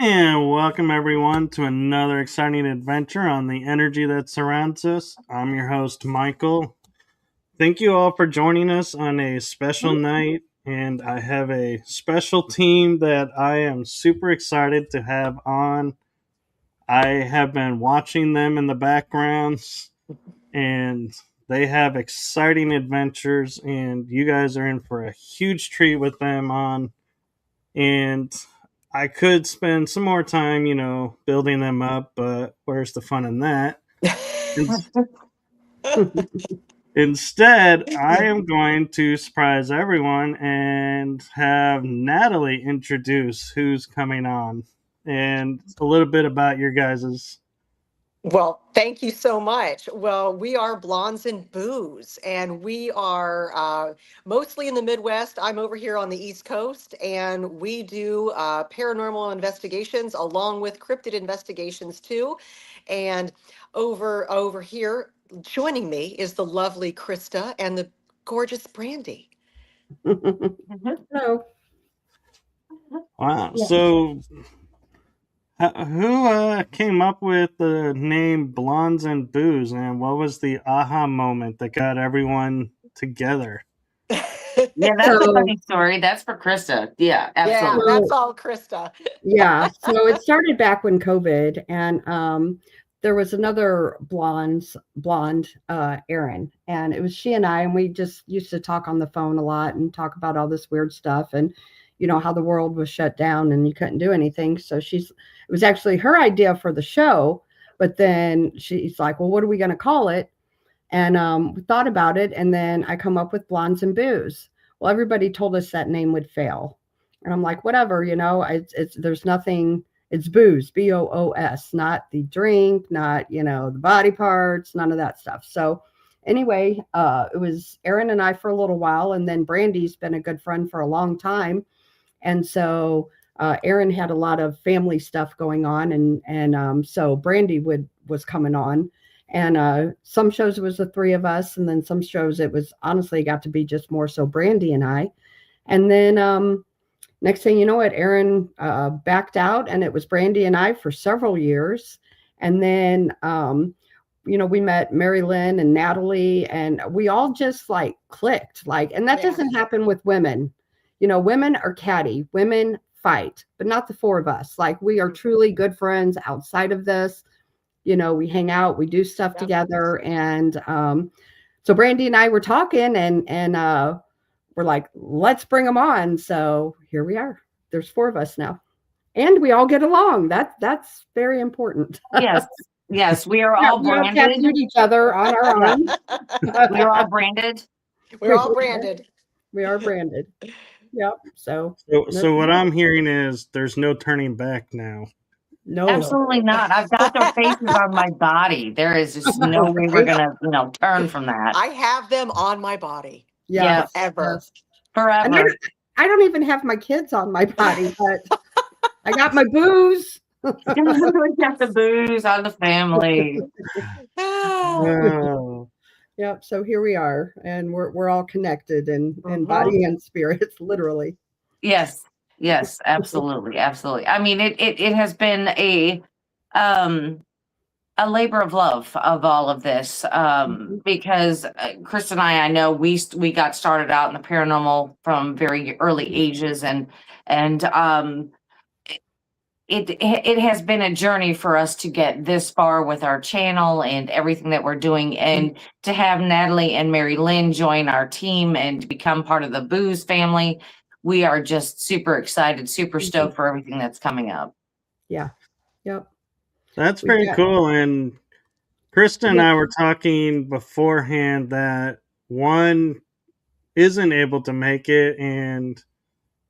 And welcome everyone to another exciting adventure on the energy that surrounds us. I'm your host, Michael. Thank you all for joining us on a special night, and I have a special team that I am super excited to have on. I have been watching them in the backgrounds, and they have exciting adventures, and you guys are in for a huge treat with them on. And I could spend some more time, building them up, but where's the fun in that? Instead, I am going to surprise everyone and have Natalie introduce who's coming on and a little bit about your guys's. Well, thank you so much. Well, we are Blondes and Booze, and we are mostly in the Midwest. I'm over here on the East Coast, and we do paranormal investigations along with cryptid investigations too. And over here, joining me is the lovely Krista and the gorgeous Brandi. Hello. Wow. Yeah. So, who came up with the name Blondes and Booze, and what was the aha moment that got everyone together? Yeah, that's a funny story. That's for Krista. Yeah, absolutely. Yeah, that's all Krista. Yeah, so it started back when COVID, and there was another blonde, Erin, and it was she and I, and we just used to talk on the phone a lot and talk about all this weird stuff, and how the world was shut down and you couldn't do anything. So it was actually her idea for the show, but then she's like, well, what are we going to call it? And we thought about it, and then I come up with Blondes and Booze. Well, everybody told us that name would fail. And I'm like, whatever, there's nothing, it's booze, BOOS, not the drink, not, the body parts, none of that stuff. So anyway, it was Erin and I for a little while, and then Brandi's been a good friend for a long time. And so Erin had a lot of family stuff going on, and so Brandi was coming on. And some shows it was the three of us, and then some shows it was honestly got to be just more so Brandi and I. And then next thing you know it, Erin backed out, and it was Brandi and I for several years. And then we met MaryLynn and Natalie, and we all just like clicked. And that doesn't happen with women. Women are catty, women fight, but not the four of us. We are truly good friends outside of this. We hang out, we do stuff together. And so Brandi and I were talking, and we're like, let's bring them on. So here we are. There's four of us now. And we all get along. That's very important. Yes, we are all branded. We all tattooed each other on our arms. We're all branded. We're all branded. We are branded. Yep. So what I'm hearing is there's no turning back now. No, absolutely not. I've got their faces on my body. There is just no way we're gonna, turn from that. I have them on my body. Yeah, forever. Forever. I don't even have my kids on my body, but I got my booze. We got the booze on the family. Yep. So here we are, and we're all connected in body and spirits, literally. Yes, absolutely. I mean, it has been a labor of love of all of this, because Krista and I know we got started out in the paranormal from very early ages, and it has been a journey for us to get this far with our channel and everything that we're doing, and to have Natalie and MaryLynn join our team and become part of the Booze family. We are just super excited, super stoked for everything that's coming up. Yeah. Yep. That's very cool. And Krista and I were talking beforehand that one isn't able to make it. And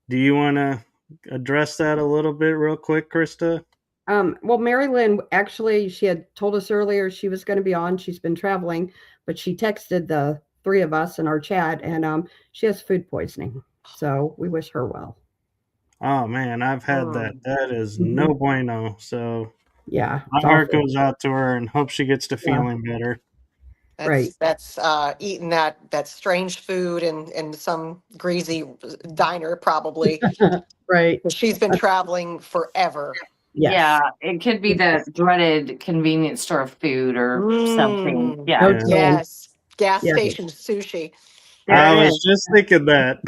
do you want to address that a little bit real quick, Krista? Well, MaryLynn, actually, she had told us earlier she was going to be on. She's been traveling, but she texted the three of us in our chat, and she has food poisoning. So we wish her well. Oh, man, I've had that. That is no bueno. So yeah, my heart goes out to her and hope she gets to feeling better. That's eating that strange food in some greasy diner, probably. Right. She's been traveling forever. Yes. Yeah, it could be the dreaded convenience store food or something. Yeah. Totally. Yes. Gas Yeah. station sushi. I There it was is. just thinking that.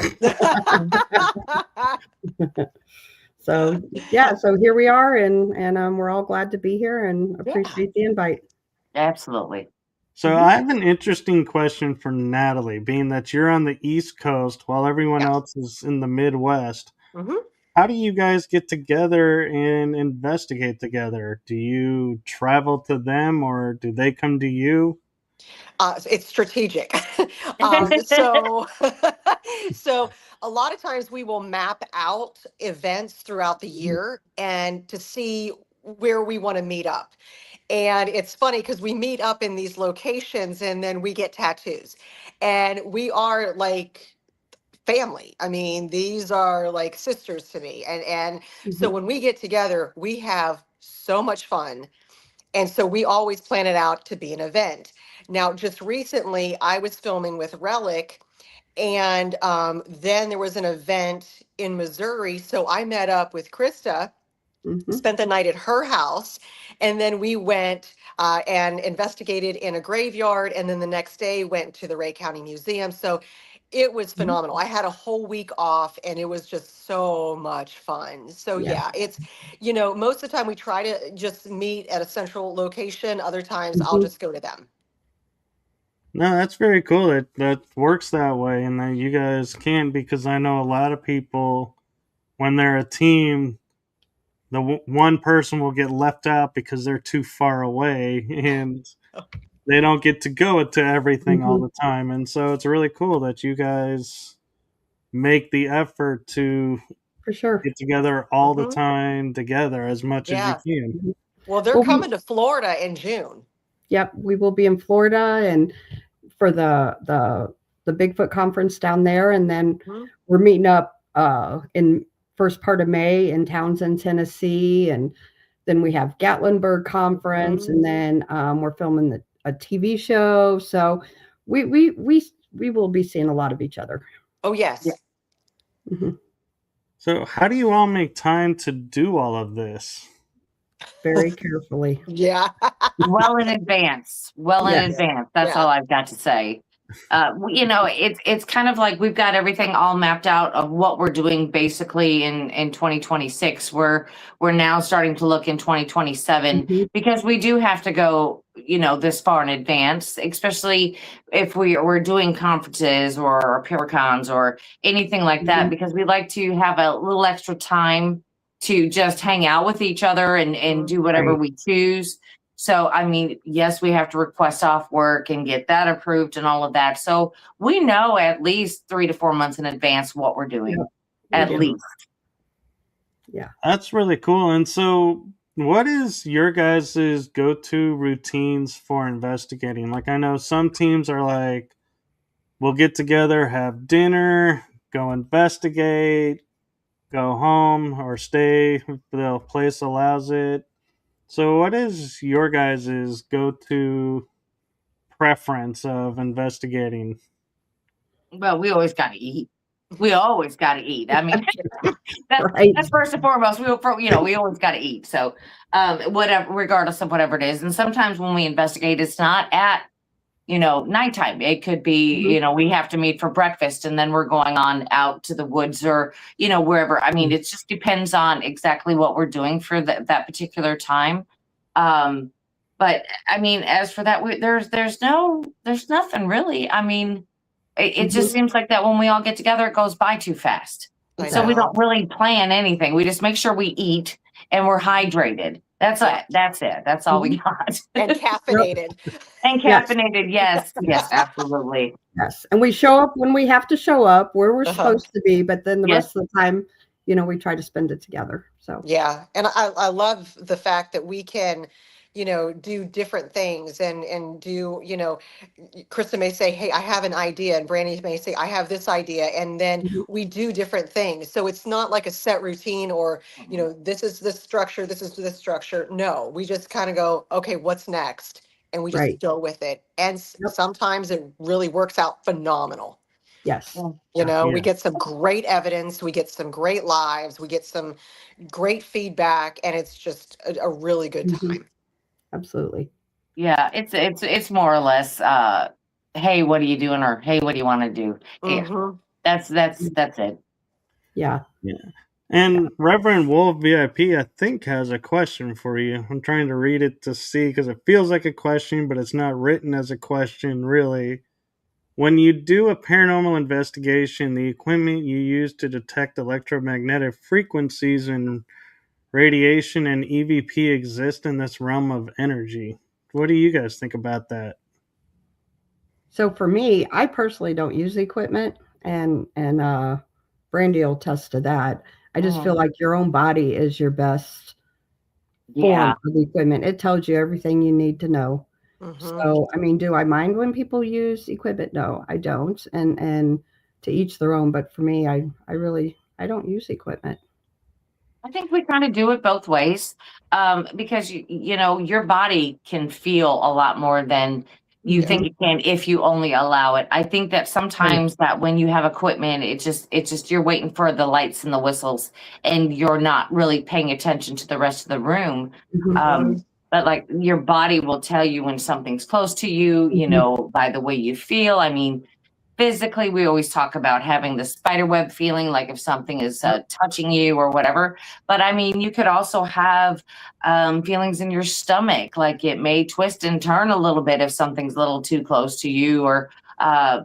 So yeah, so here we are, and we're all glad to be here and Yeah. appreciate the invite. Absolutely. So I have an interesting question for Natalie, being that you're on the East Coast while everyone Yes. else is in the Midwest. Mhm. How do you guys get together and investigate together? Do you travel to them or do they come to you? It's strategic. So, so a lot of times we will map out events throughout the year and to see where we want to meet up. And it's funny because we meet up in these locations and then we get tattoos. And we are like family. I mean, these are like sisters to me. And so Mhm. when we get together, we have so much fun. And so we always plan it out to be an event. Now, just recently, I was filming with Relic, and then there was an event in Missouri. So I met up with Krista, Mhm. spent the night at her house, and then we went and investigated in a graveyard. And then the next day went to the Ray County Museum. So it was phenomenal. I had a whole week off and it was just so much fun. So Yeah. yeah, it's, most of the time we try to just meet at a central location. Other times I'll Mhm. just go to them. No, that's very cool. That works that way, and that you guys can, because I know a lot of people, when they're a team, one person will get left out because they're too far away and they don't get to go to everything all Mhm. the time. And so it's really cool that you guys make the effort to For sure. get together all the Hmm. time together as much as you Yeah. can. Mhm. Well, they're Well, coming to Florida in June. yep, we will be in Florida and for the Bigfoot conference down there, and then Mhm. we're meeting up in first part of May in Townsend, Tennessee, and then we have Gatlinburg conference, and Mhm. then we're filming a TV show. So we will be seeing a lot of each other. Oh, yes. Mhm. So, how do you all make time to do all of this? Very carefully. Yeah. Well in advance. Well in Yes. advance. That's Yeah. all I've got to say. It's kind of like we've got everything all mapped out of what we're doing basically in 2026. We're now starting to look in 2027 Mhm. because we do have to go, this far in advance, especially if we're doing conferences or PureCons or anything like that, Mhm. because we like to have a little extra time to just hang out with each other and do whatever Right. we choose. So, I mean, yes, we have to request off work and get that approved and all of that. So we know at least 3 to 4 months in advance what we're doing, Yep. at We do. least. Yeah. That's really cool. And so, what is your guys' go-to routines for investigating? Like, I know some teams are like, we'll get together, have dinner, go investigate, go home, or stay if the place allows it. So, what is your guys' go-to preference of investigating? Well, we always got to eat. We always got to eat. I mean, Right. that's first and foremost. We always got to eat. So, whatever, regardless of whatever it is. And sometimes when we investigate, it's not at nighttime. It could be, Mhm. we have to meet for breakfast and then we're going on out to the woods or, wherever. I mean, it just depends on exactly what we're doing for that particular time. But I mean, as for that, there's nothing really. I mean, it just Mhm. seems like that when we all get together, it goes by too fast. I So we know. don't really plan anything. We just make sure we eat and we're hydrated. That's Yeah. it. That's it. That's all we got. And caffeinated. And Yes. caffeinated. Yes. Yes, absolutely. Yes. And we show up when we have to show up, where we're Uh-huh. supposed to be, but then the Yes. rest of the time, we try to spend it together. So Yeah. And I love the fact that we can, do different things and do, Krista may say, hey, I have an idea. And Brandi may say, I have this idea. And then Mhm. we do different things. So it's not like a set routine or, this is this structure, this is this structure. No, we just kind of go, okay, what's next? And we just Right. go with it. And Yep. sometimes it really works out phenomenal. Yes. You know, we Yeah. get some great evidence, we get some great lives, we get some great feedback, and it's just a really good Mhm. time. Absolutely. Yeah, it's more or less, hey, what are you doing? Or hey, what do you want to do? Yeah, Hmm. that's it. Yeah. Yeah. Yeah. And Reverend Wolf VIP, I think, has a question for you. I'm trying to read it to see because it feels like a question, but it's not written as a question, really. When you do a paranormal investigation, the equipment you use to detect electromagnetic frequencies and radiation and EVP exist in this realm of energy. What do you guys think about that? So for me, I personally don't use the equipment, and Brandi will attest to that. I just feel Mhm. like your own body is your best Yeah. form of equipment. It tells you everything you need to know. Hmm. So, I mean, do I mind when people use equipment? No, I don't. And to each their own. But for me, I don't use equipment. I think we kind of do it both ways, because you know your body can feel a lot more than you Yeah. think it can if you only allow it. I think that Right. sometimes that when you have equipment, it's just you're waiting for the lights and the whistles, and you're not really paying attention to the rest of the room. Mhm. Hmm. But like your body will tell you when something's close to you, you Mhm. know, by the way you feel. I mean, physically, we always talk about having the spider web feeling, like if something is Yep. touching you or whatever. But I mean, you could also have feelings in your stomach, like it may twist and turn a little bit if something's a little too close to you, or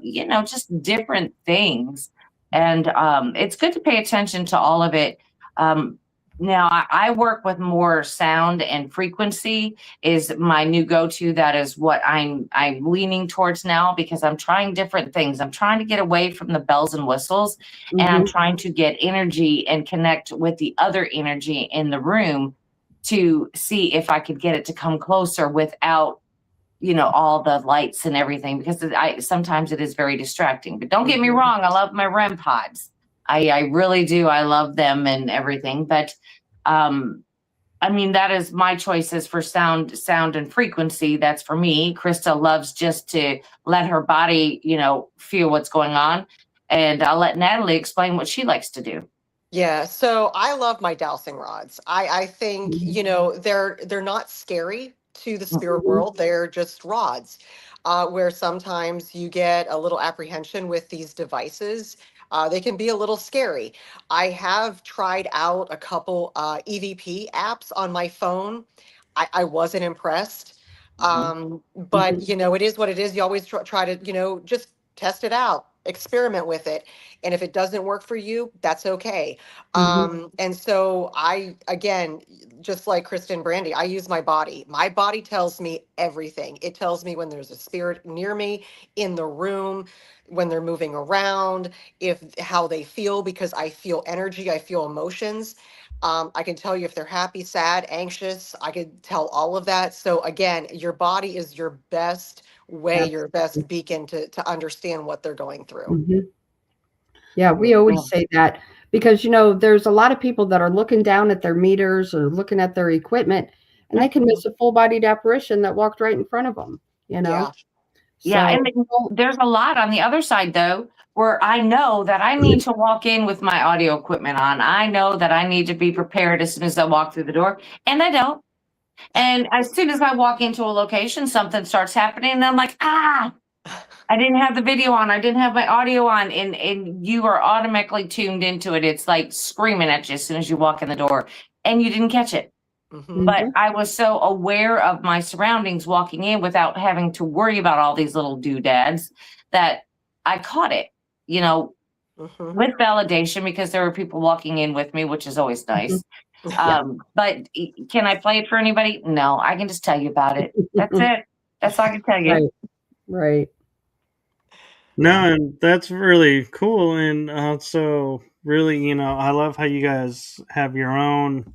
you know, just different things. And it's good to pay attention to all of it. Um, Now, I work with more sound and frequency is my new go-to. That is what I'm leaning towards now because I'm trying different things. I'm trying to get away from the bells and whistles, and I'm Mhm. trying to get energy and connect with the other energy in the room to see if I could get it to come closer without, you know, all the lights and everything, because I sometimes it is very distracting. But don't get me Hmm. wrong, I love my REM pods. I really do. I love them and everything. But um I mean, that is my choices for sound and frequency. That's for me. Krista loves just to let her body, you know, feel what's going on. And I'll let Natalie explain what she likes to do. Yeah, so I love my dowsing rods. I think, Mhm. you know, they're not scary to the spirit Mhm. world. They're just rods. Where sometimes you get a little apprehension with these devices. They can be a little scary. I have tried out a couple EVP apps on my phone. I wasn't impressed. Mhm. But Mhm. you know, it is what it is. You always try to, you know, just test it out, experiment with it. And if it doesn't work for you, that's okay. Mhm. And so I, again, just like Kristen Brandy, I use my body. My body tells me everything. It tells me when there's a spirit near me in the room, when they're moving around, if how they feel, because I feel energy, I feel emotions. I can tell you if they're happy, sad, anxious. I could tell all of that. So again, your body is your best way, your best Absolutely. beacon to understand what they're going through. Mhm. Yeah, we Yeah. always say that because, there's a lot of people that are looking down at their meters or looking at their equipment, and they can Mhm. miss a full-bodied apparition that walked right in front of them, you know? Yeah. Yeah. So, And there's a lot on the other side, though, where I know that I need to walk in with my audio equipment on. I know that I need to be prepared as soon as I walk through the door, and I don't. And as soon as I walk into a location, something starts happening, and I'm like, ah, I didn't have the video on. I didn't have my audio on, and you are automatically tuned into it. It's like screaming at you as soon as you walk in the door, and you didn't catch it. Hmm. But mhm, I was so aware of my surroundings walking in without having to worry about all these little doodads that I caught it, you know, Hmm. with validation because there were people walking in with me, which is always mhm, nice. yeah. But can I play it for anybody? No, I can just tell you about it. That's it. That's all I can tell you. Right, right. Yeah. No, and that's really cool. And also, really, I love how you guys have your own,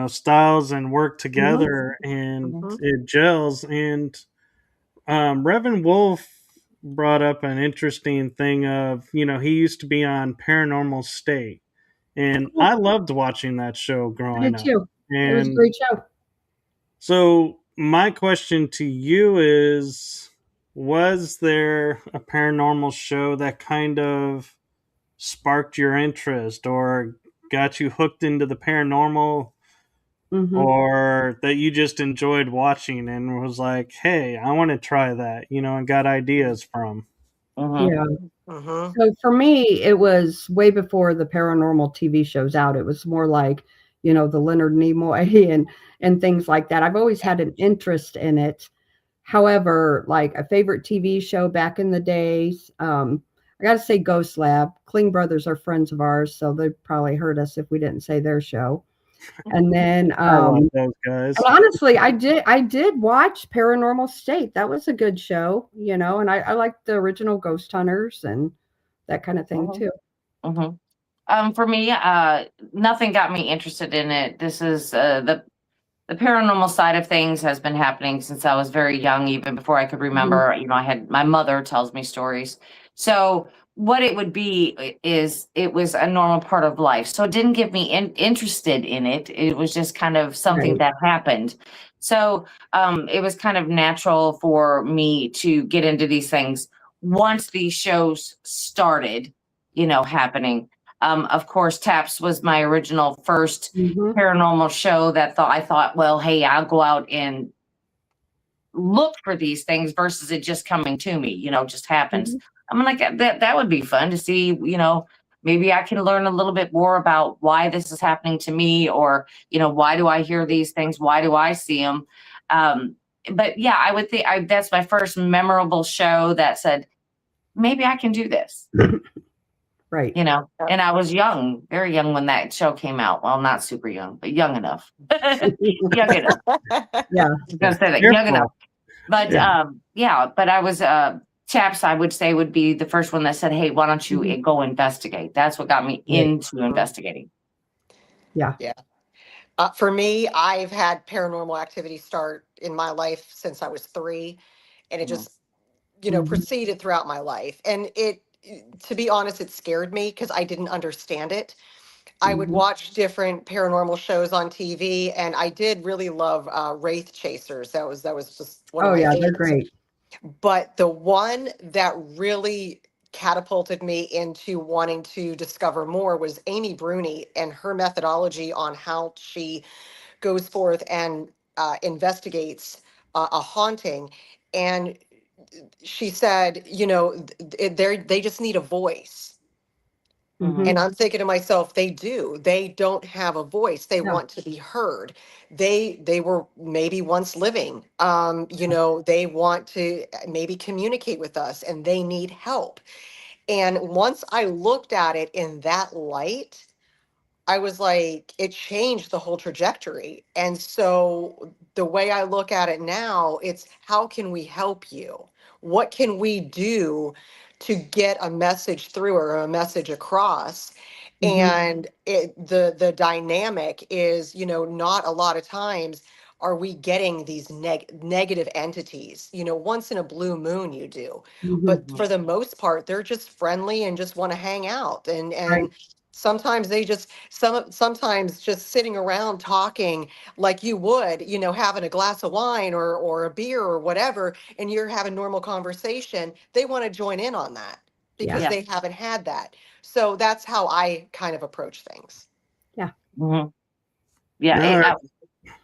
styles and work Mhm, together and Hmm. it gels. And Reverend Wolf brought up an interesting thing of, he used to be on Paranormal State. And yeah, I loved watching that show I growing did up. too. It was a And great show. so, my question to you is, was there a paranormal show that kind of sparked your interest or got you hooked into the paranormal, or that you just enjoyed watching and was like, hey, I want to try that, and got ideas from? Yeah. Mm-hmm. So for me, it was way before the paranormal TV shows out. It was more like, the Leonard Nimoy and things like that. I've always had an interest in it. However, like a favorite TV show back in the days, I got to say Ghost Lab. Kling brothers are friends of ours, so they'd probably hurt us if we didn't say their show. And then, I love those guys. and honestly, I did watch Paranormal State. That was a good show, and I liked the original Ghost Hunters and that kind of thing too. For me, nothing got me interested in it. This is the paranormal side of things has been happening since I was very young, even before I could remember. I had my mother tells me stories. So what it would be is it was a normal part of life. So it didn't get me interested in it. It was just kind of something that happened. So it was kind of natural for me to get into these things once these shows started, happening. Of course, TAPS was my original first paranormal show that I thought, well, hey, I'll go out and look for these things versus it just coming to me, just happens. I'm like, that would be fun to see, maybe I can learn a little bit more about why this is happening to me, or, why do I hear these things? Why do I see them? But yeah, I would think that's my first memorable show that said, maybe I can do this. Right. And I was young, very young when that show came out. Well, not super young, but young enough. Young enough. Yeah. I was going to say that, young enough. But but I was, TAPS, I would say, would be the first one that said, hey, why don't you go investigate? That's what got me into investigating. Yeah. Yeah. For me, I've had paranormal activity start in my life since I was 3, and it just, proceeded throughout my life. And to be honest, it scared me because I didn't understand it. I would watch different paranormal shows on TV, and I did really love Wraith Chasers. That was just one of my favorites. They're great. But the one that really catapulted me into wanting to discover more was Amy Bruni and her methodology on how she goes forth and investigates a haunting. And she said, they just need a voice. And I'm thinking to myself, they do. They don't have a voice. They want to be heard. They were maybe once living. They want to maybe communicate with us, and they need help. And once I looked at it in that light, I was like, it changed the whole trajectory. And so the way I look at it now, it's how can we help you? What can we do to get a message through or a message across? And the dynamic is, not a lot of times are we getting these negative entities. Once in a blue moon you do. But for the most part, they're just friendly and just want to hang out. And sometimes they just sometimes just sitting around talking like you would, having a glass of wine or a beer or whatever, and you're having normal conversation. They want to join in on that because they haven't had that. So that's how I kind of approach things. Yeah.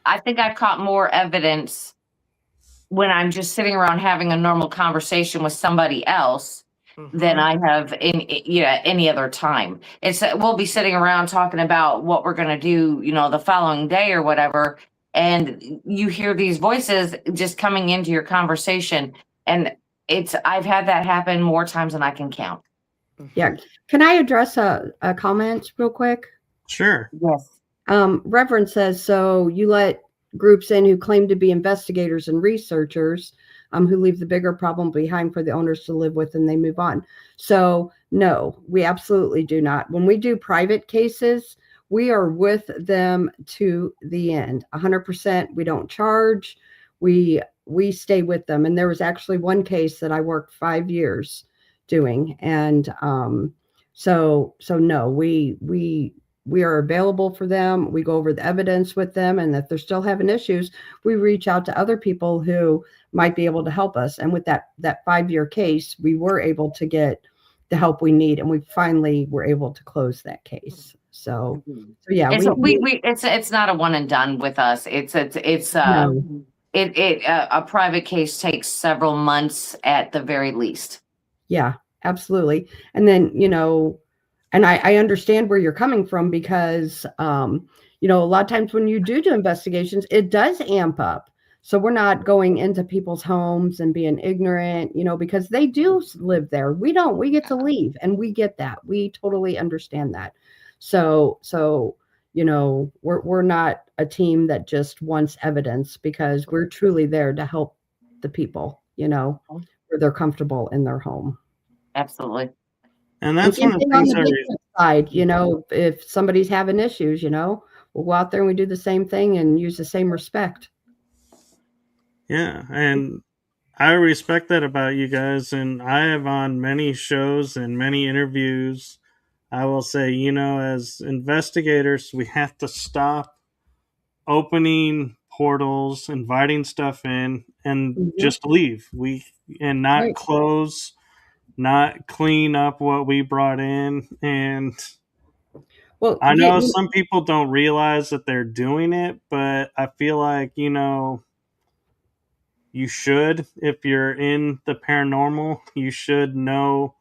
I think I've caught more evidence when I'm just sitting around having a normal conversation with somebody else than I have in any other time. It's we'll be sitting around talking about what we're going to do, the following day or whatever, and you hear these voices just coming into your conversation, and I've had that happen more times than I can count. Yeah. Can I address a comment real quick? Sure. Yes. Reverend says, so you let groups in who claim to be investigators and researchers, who leave the bigger problem behind for the owners to live with, and they move on. So no, we absolutely do not. When we do private cases, we are with them to the end, 100%. We don't charge. We stay with them. And there was actually one case that I worked 5 years doing. And so no, we we are available for them. We go over the evidence with them. And if they're still having issues, we reach out to other people who might be able to help us. And with that 5-year case, we were able to get the help we need. And we finally were able to close that case. So yeah, it's not a one and done with us. A private case takes several months at the very least. Yeah, absolutely. And then, and I understand where you're coming from because, a lot of times when you do investigations, it does amp up. So we're not going into people's homes and being ignorant, because they do live there. We don't, we get to leave, and we get that. We totally understand that. So, we're not a team that just wants evidence, because we're truly there to help the people, where they're comfortable in their home. Absolutely. And that's one of the things on the side, if somebody's having issues, we'll go out there and we do the same thing and use the same respect. Yeah. And I respect that about you guys. And I have on many shows and many interviews, I will say, as investigators, we have to stop opening portals, inviting stuff in, and just leave. And not close, not clean up what we brought in. And I know some people don't realize that they're doing it, but I feel like, you should, if you're in the paranormal, you should know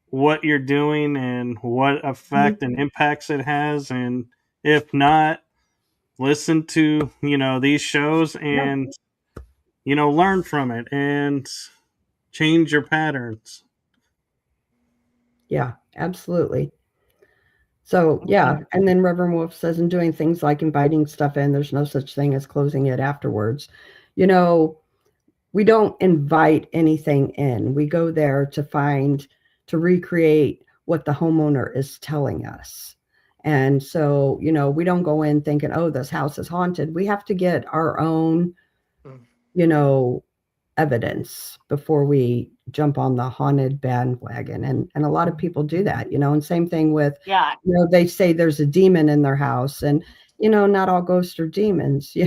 what you're doing and what effect and impacts it has. And if not, listen to, these shows and, learn from it and change your patterns. Yeah, absolutely. So, yeah. And then Reverend Wolf says, in doing things like inviting stuff in, there's no such thing as closing it afterwards. We don't invite anything in. We go there to recreate what the homeowner is telling us. And so, we don't go in thinking, oh, this house is haunted. We have to get our own, evidence before we jump on the haunted bandwagon. And a lot of people do that, and same thing with, they say there's a demon in their house, and, not all ghosts are demons, I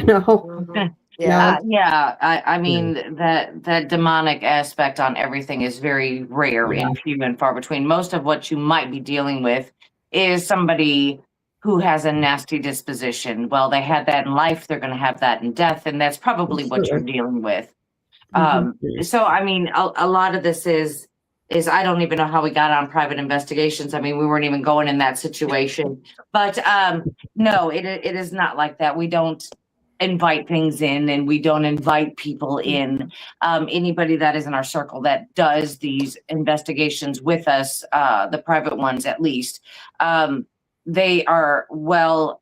mean, that demonic aspect on everything is very rare and few and far between. Most of what you might be dealing with is somebody who has a nasty disposition. Well, they had that in life, they're going to have that in death, and that's probably what you're dealing with. So, I mean, a lot of this is I don't even know how we got on private investigations. I mean, we weren't even going in that situation. But no, it is not like that. We don't invite things in, and we don't invite people in. Anybody that is in our circle that does these investigations with us, the private ones at least, they are well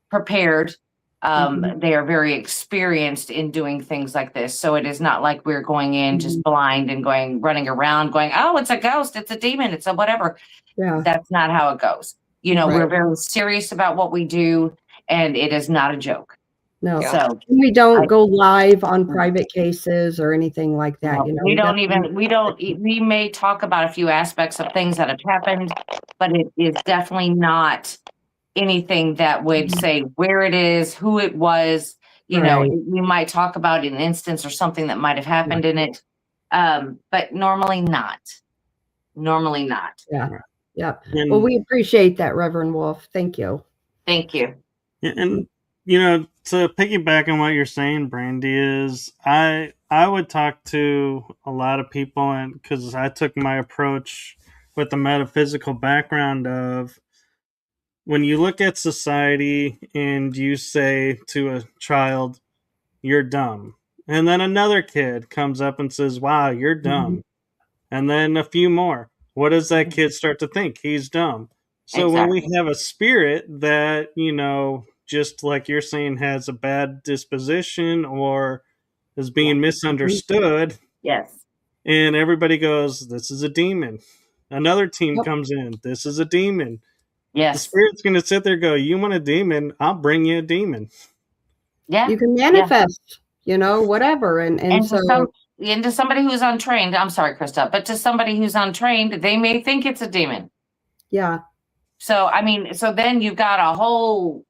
prepared. They are very experienced in doing things like this. So it is not like we're going in just blind and running around going, oh, it's a ghost, it's a demon, it's a whatever. Yeah. That's not how it goes. We're very serious about what we do, and it is not a joke. No, so we don't go live on private cases or anything like that. We may talk about a few aspects of things that have happened, but it is definitely not anything that would say where it is, who it was. We might talk about an instance or something that might have happened in it, but normally not. Yeah. Well, we appreciate that, Reverend Wolf. Thank you. Thank you. And to piggyback on what you're saying, Brandi, is I would talk to a lot of people, and because I took my approach with the metaphysical background of, when you look at society and you say to a child, you're dumb, and then another kid comes up and says, wow, you're dumb, and then a few more, what does that kid start to think? He's dumb. So when we have a spirit that, just like you're saying, has a bad disposition or is being misunderstood. Yes. And everybody goes, this is a demon. Another team comes in, this is a demon. Yes. The spirit's going to sit there and go, you want a demon? I'll bring you a demon. Yeah. You can manifest, whatever. And to somebody who's untrained, I'm sorry, Krista, but to somebody who's untrained, they may think it's a demon. Yeah. So, I mean, so then you've got a whole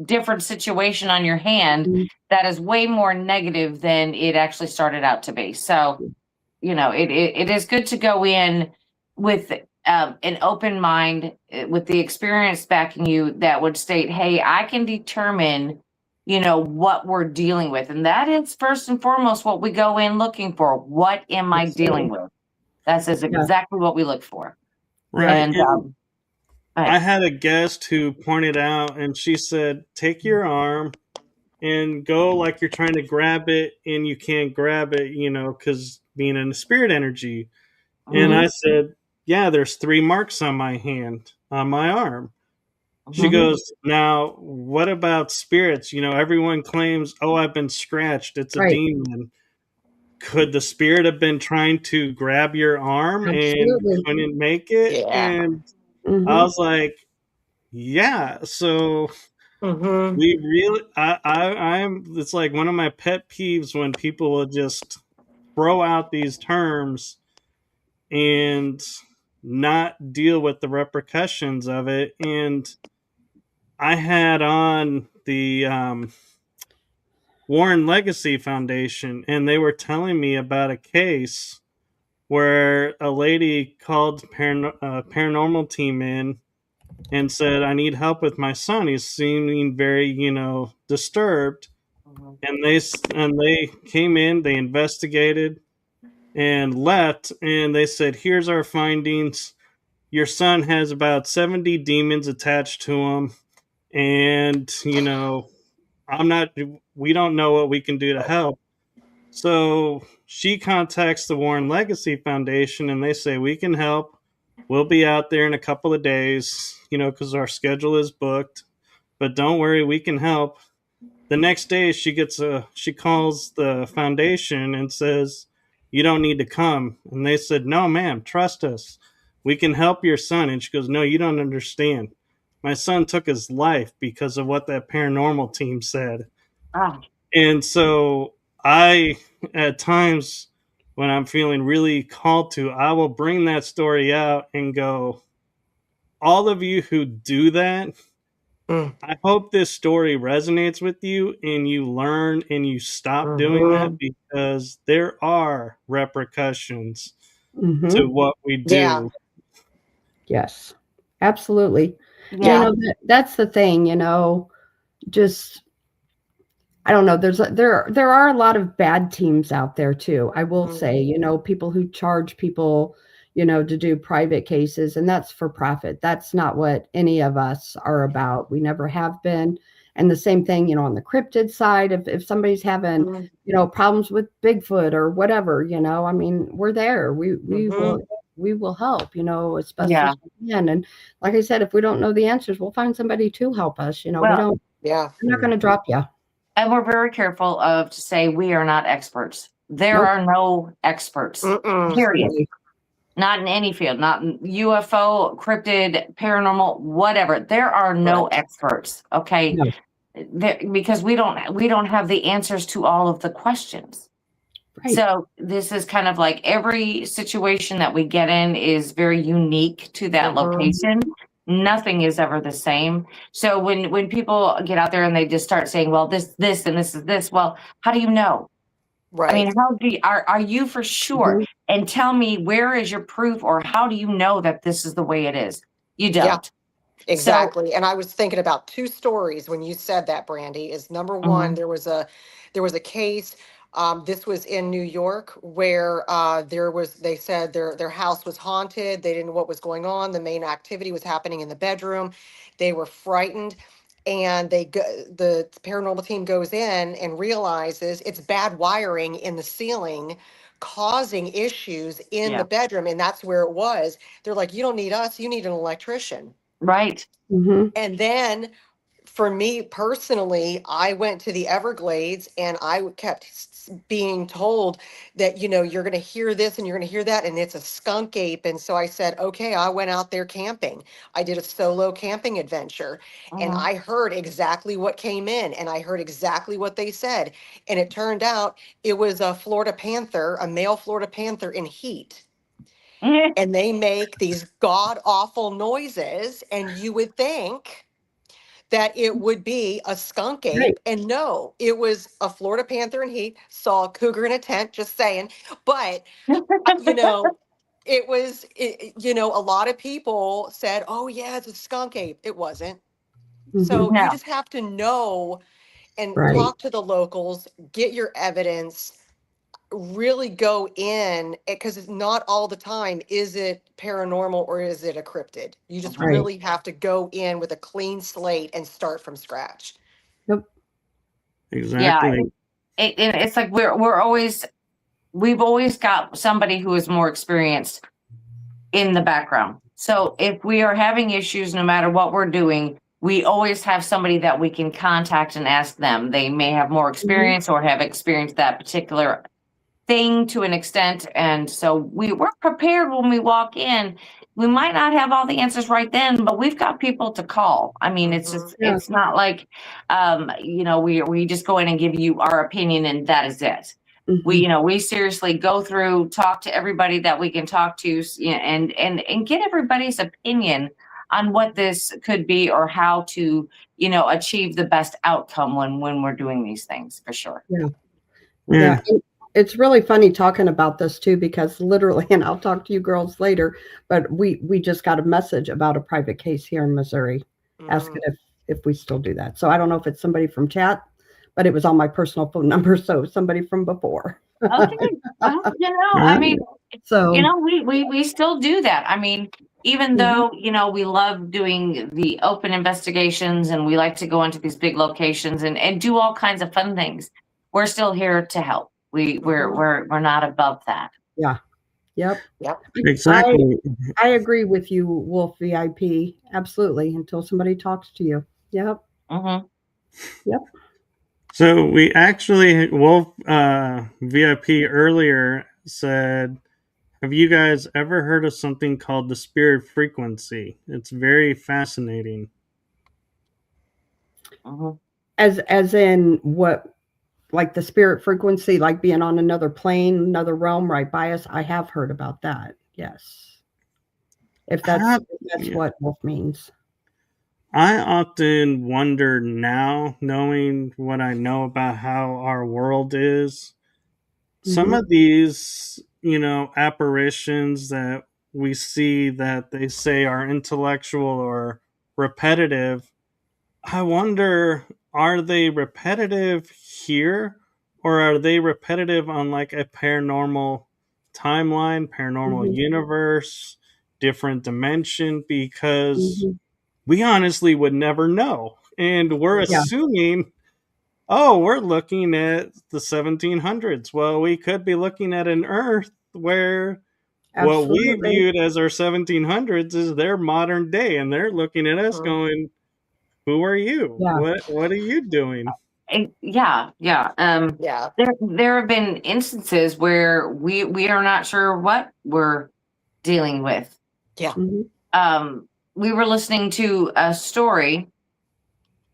different situation on your hand that is way more negative than it actually started out to be. So, you know, it is good to go in with an open mind, with the experience backing you that would state, hey, I can determine, you know, what we're dealing with. And that is first and foremost what we go in looking for. What am I dealing with? That's exactly what we look for. Right. And I had a guest who pointed out, and she said, take your arm and go like you're trying to grab it and you can't grab it, you know, because being in the spirit energy. And I said, yeah, there's 3 marks on my hand, on my arm. She goes, now, what about spirits? You know, everyone claims, oh, I've been scratched. It's a demon. Could the spirit have been trying to grab your arm and couldn't make it? Yeah. And I was like, yeah. So we really, I'm, it's like one of my pet peeves when people will just throw out these terms and not deal with the repercussions of it. And I had on the Warren Legacy Foundation, and they were telling me about a case where a lady called paranormal team in and said, I need help with my son. He's seeming very, you know, disturbed. And they came in, they investigated and left, and they said, here's our findings. Your son has about 70 demons attached to him. And, you know, we don't know what we can do to help. So she contacts the Warren Legacy Foundation and they say, we can help. We'll be out there in a couple of days, you know, because our schedule is booked. But don't worry, we can help. The next day she calls the foundation and says, you don't need to come. And they said, no, ma'am, trust us. We can help your son. And she goes, no, you don't understand. My son took his life because of what that paranormal team said. And so I, at times when I'm feeling really called to, I will bring that story out and go, all of you who do that, I hope this story resonates with you and you learn and you stop doing that, because there are repercussions to what we do. Yeah. Yes, absolutely. Yeah. You know, that's the thing, you know, just, I don't know. There are a lot of bad teams out there too. I will say, you know, people who charge people, you know, to do private cases, and that's for profit. That's not what any of us are about. We never have been. And the same thing, you know, on the cryptid side, if somebody's having, you know, problems with Bigfoot or whatever, you know, I mean, we're there. We will help, you know, as best as we can. And like I said, if we don't know the answers, we'll find somebody to help us. You know, we're not going to drop you. And we're very careful to say we are not experts. There are no experts, period. Not in any field, not in UFO, cryptid, paranormal, whatever. There are no experts, okay? Because we don't have the answers to all of the questions. So this is kind of like every situation that we get in is very unique to that location. Nothing is ever the same. So when people get out there and they just start saying, well, this, and this is this, well, how do you know? Right. I mean, are you for sure? And tell me, where is your proof, or how do you know that this is the way it is? You don't. Yeah, exactly. And I was thinking about 2 stories when you said that, Brandi. Is number one, there was a case. This was in New York where they said their house was haunted. They didn't know what was going on. The main activity was happening in the bedroom. They were frightened. And the paranormal team goes in and realizes it's bad wiring in the ceiling causing issues in the bedroom. And that's where it was. They're like, you don't need us, you need an electrician. Right. And then for me personally, I went to the Everglades and I kept being told that, you know, you're going to hear this and you're going to hear that, and it's a skunk ape. And so I said, okay, I went out there camping. I did a solo camping adventure and I heard exactly what came in and I heard exactly what they said. And it turned out it was a Florida panther, a male Florida panther in heat. and they make these god awful noises, and you would think that it would be a skunk ape. Right. And no, it was a Florida panther in heat, saw a cougar in a tent, just saying. But, you know, it was, you know, a lot of people said, oh, yeah, it's a skunk ape. It wasn't. So you No. just have to know and Right. talk to the locals, get your evidence, really go in, because it's not all the time is it paranormal or is it a cryptid. You just Right. really have to go in with a clean slate and start from scratch. Yep. Exactly. Yeah, it's like we've always got somebody who is more experienced in the background. So if we are having issues, no matter what we're doing, we always have somebody that we can contact and ask them. They may have more experience or have experienced that particular thing to an extent. And so we're prepared when we walk in. We might not have all the answers right then, but we've got people to call. I mean, it's just, it's not like, you know, we just go in and give you our opinion and that is it. We, you know, we seriously go through, talk to everybody that we can talk to, and get everybody's opinion on what this could be or how to, you know, achieve the best outcome when we're doing these things, for sure. Yeah. It's really funny talking about this too, because literally, and I'll talk to you girls later, but we just got a message about a private case here in Missouri asking if we still do that. So I don't know if it's somebody from chat, but it was on my personal phone number. So somebody from before. Okay. Well, you know, I mean, so, you know, we still do that. I mean, even though, you know, we love doing the open investigations and we like to go into these big locations and do all kinds of fun things, we're still here to help. We're not above that. Yeah. Yep. Exactly. I agree with you, Wolf VIP. Absolutely. Until somebody talks to you. Yep. Yep. So we actually, Wolf VIP earlier said, have you guys ever heard of something called the spirit frequency? It's very fascinating. As in what, like the spirit frequency, like being on another plane, another realm right by us? I have heard about that. Yes. If that's what Wolf means. I often wonder now, knowing what I know about how our world is, some of these, you know, apparitions that we see that they say are intellectual or repetitive, I wonder, are they repetitive here or are they repetitive on like a paranormal timeline, paranormal universe, different dimension? Because we honestly would never know. And we're assuming, oh, we're looking at the 1700s. Well, we could be looking at an Earth where what we viewed as our 1700s is their modern day. And they're looking at us going, who are you? What are you doing? Yeah. There have been instances where we are not sure what we're dealing with. Yeah. We were listening to a story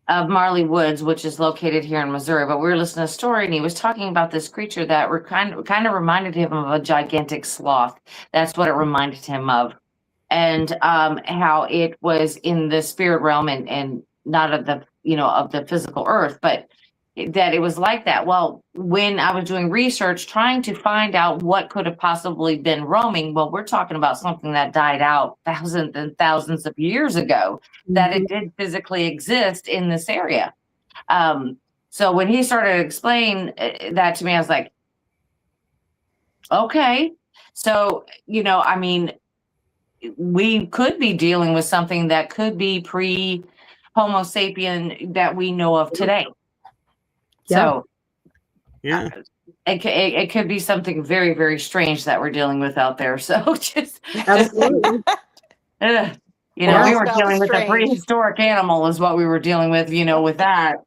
of Marley Woods, which is located here in Missouri, but we were listening to a story and he was talking about this creature that kind of reminded him of a gigantic sloth. That's what it reminded him of. And how it was in the spirit realm and not of the, you know, of the physical earth, but that it was like that. Well, when I was doing research, trying to find out what could have possibly been roaming, well, we're talking about something that died out thousands and thousands of years ago, that it did physically exist in this area. So when he started explaining that to me, I was like, okay. So, you know, I mean, we could be dealing with something that could be pre-Homo sapien that we know of today. So, it could be something very, very strange that we're dealing with out there. So just you know, we were dealing with a prehistoric animal is what we were dealing with, you know, with that.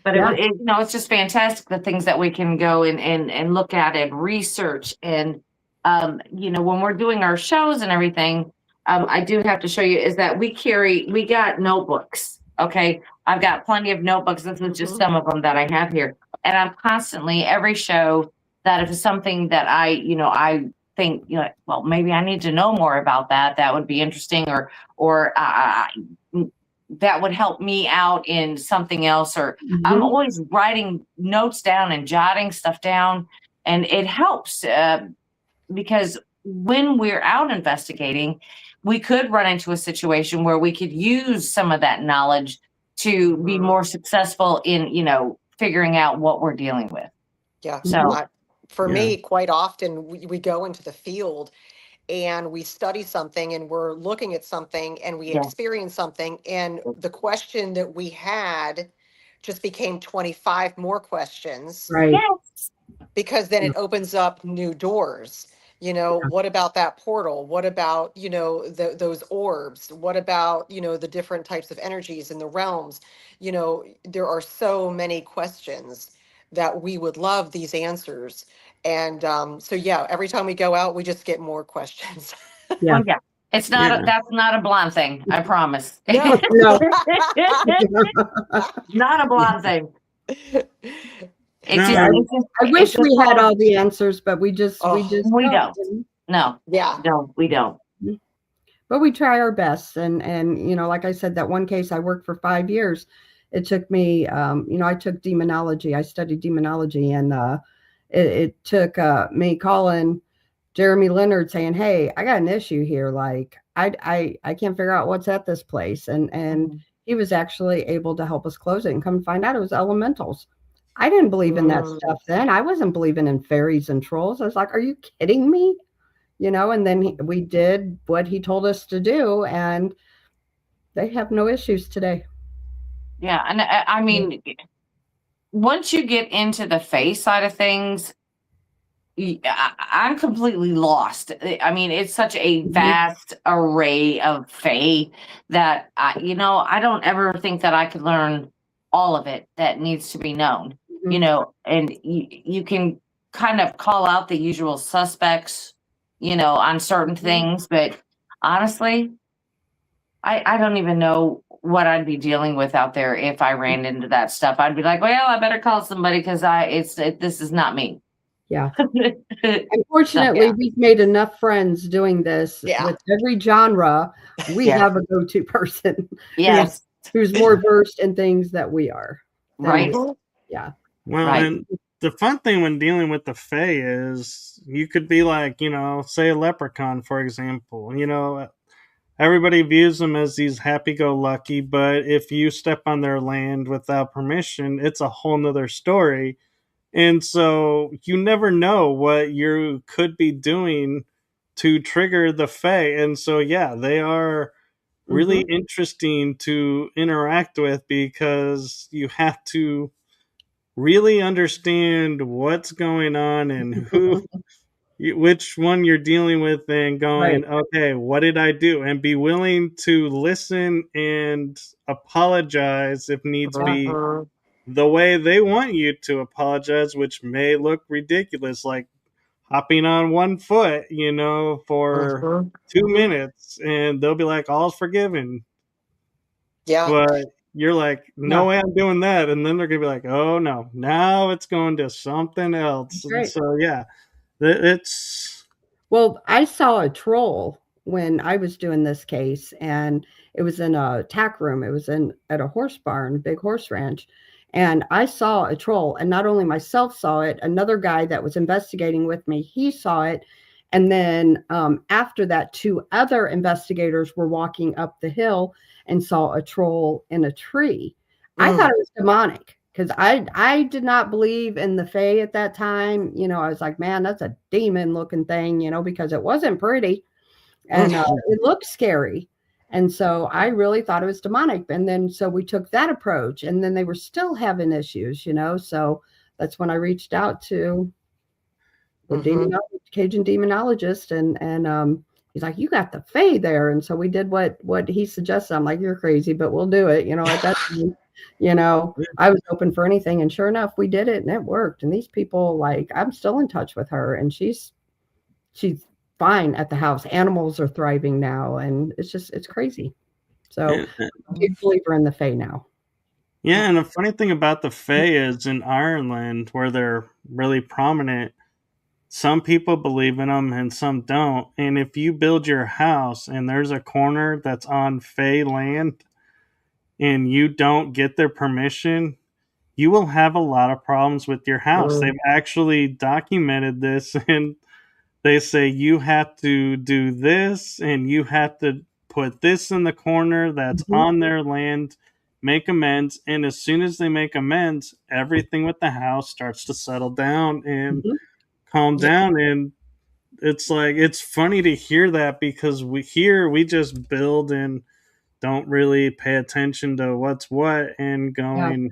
But you know, it's just fantastic, the things that we can go and look at and research. And you know, when we're doing our shows and everything, I do have to show you is that we got notebooks. Okay. I've got plenty of notebooks. This is just some of them that I have here. And I'm constantly, every show, that if it's something that I think, well, maybe I need to know more about that. That would be interesting, or that would help me out in something else. Or I'm always writing notes down and jotting stuff down, and it helps because when we're out investigating, we could run into a situation where we could use some of that knowledge to be more successful in, figuring out what we're dealing with. Yeah. So for me, quite often we go into the field and we study something and we're looking at something and we experience something, and the question that we had just became 25 more questions. Right. yes, Because then it opens up new doors. What about that portal? What about, those orbs? What about, the different types of energies in the realms? There are so many questions that we would love these answers. And so, yeah, every time we go out, we just get more questions. Yeah. oh, yeah. It's not that's not a blonde thing. I promise. No. No. Not a blonde thing. It's No, just, I wish we had all the answers, but we just we don't. No. Yeah. No, we don't. But we try our best. And like I said, that one case I worked for 5 years. It took me, I took demonology. I studied demonology, and it took me calling Jeremy Leonard saying, "Hey, I got an issue here. Like, I can't figure out what's at this place." And he was actually able to help us close it, and come find out it was elementals. I didn't believe in that stuff then. I wasn't believing in fairies and trolls. I was like, "Are you kidding me?" And then we did what he told us to do, and they have no issues today. Yeah. And I mean, once you get into the fae side of things, I'm completely lost. I mean, it's such a vast array of fae that, I don't ever think that I could learn all of it that needs to be known, and you can kind of call out the usual suspects, on certain things. But honestly, I don't even know what I'd be dealing with out there if I ran into that stuff. I'd be like, well, I better call somebody because this is not me. Yeah. Unfortunately, we've made enough friends doing this with every genre. We have a go-to person. Yes. Who's more versed in things that we are. Right. Yeah. Well, and the fun thing when dealing with the fae is you could be like, say a leprechaun, for example. Everybody views them as these happy-go-lucky, but if you step on their land without permission, it's a whole nother story. And so you never know what you could be doing to trigger the fae. And so, they are really interesting to interact with because you have to really understand what's going on and which one you're dealing with, and going, okay, what did I do? And be willing to listen and apologize if needs be, the way they want you to apologize, which may look ridiculous, like hopping on one foot, for 2 minutes, and they'll be like, all's forgiven. Yeah. But you're like, no way I'm doing that. And then they're going to be like, oh no, now it's going to something else. And so, it's. Well, I saw a troll when I was doing this case, and it was in a tack room. It was at a horse barn, big horse ranch. And I saw a troll, and not only myself saw it, another guy that was investigating with me, he saw it. And then after that, 2 other investigators were walking up the hill and saw a troll in a tree. I thought it was demonic because I did not believe in the fae at that time. I was like, man, that's a demon looking thing, because it wasn't pretty and it looked scary. And so I really thought it was demonic. And then so we took that approach, and then they were still having issues, so that's when I reached out to the Cajun demonologist, and he's like, you got the fae there. And so we did what he suggested. I'm like, you're crazy, but we'll do it. At that time, I was open for anything. And sure enough, we did it, and it worked. And these people, like, I'm still in touch with her, and she's fine at the house. Animals are thriving now, and it's crazy. So I'm a big believer in the fae now. Yeah, and the funny thing about the fae is in Ireland, where they're really prominent, some people believe in them and some don't. And if you build your house and there's a corner that's on Fey land and you don't get their permission, you will have a lot of problems with your house. They've actually documented this, and they say you have to do this and you have to put this in the corner that's on their land, make amends. And as soon as they make amends, everything with the house starts to settle down and calm down. And it's like, it's funny to hear that, because we just build and don't really pay attention to what's what, and going